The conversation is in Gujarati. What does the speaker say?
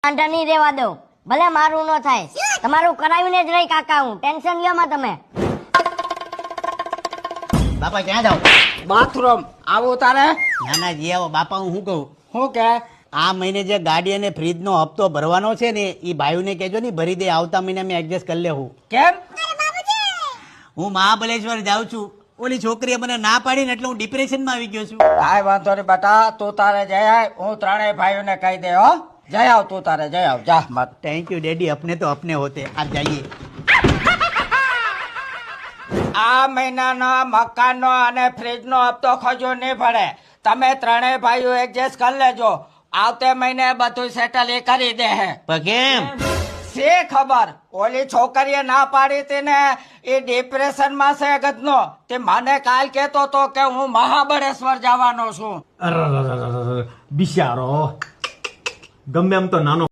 વાંધા નહીં રેવા દો, ભલે મારું ન થાય, તમારું કરાવીને જ રહી કાકા હું, ટેન્શન લ્યો માં તમે. બાપા ક્યાં જાવ? બાથરૂમ આવું તારે? ના ના જી આવો બાપા. હું શું કહું, શું કે? આ મહિને જે ગાડી અને ફ્રીજનો હપ્તો ભરવાનો છે ને એ ભાઈઓને કહેજો ને ભરી દે, આવતા મહિને મેં એડજસ્ટ કરી લેવું. કેમ? હું મહાબલેશ્વર જાઉં છું, ઓલી છોકરીએ મને ના પાડી ને એટલે હું ડિપ્રેશનમાં આવી ગયો છું. કાંઈ વાંધો નહીં બેટા, તું તારે જઈ આવ, હું ત્રણેય ભાઈઓને કહી દે હો. જઈ આવ તું તારે, જઈ આવ જા મત. થેન્ક યુ ડેડી, अपने तो अपने होते. आप जाइए. આ મહિનાનો મકાનનો અને ફ્રીજનો હપ્તો ખજો નહીં પડે. તમે ત્રણેય ભાઈઓ એડજસ્ટ કરી લેજો, આવતે મહિને બધું સેટલ એ કરી દે હે. પણ કેમ? શી ખબર, ઓલી છોકરીએ ના પાડી હતી ને એ ડિપ્રેશનમાં છે ગજનો. તે મને કાલ કહેતો તો કે હું મહાબળેશ્વર જવાનો છું. બિચારો ગમે એમ તો નાનો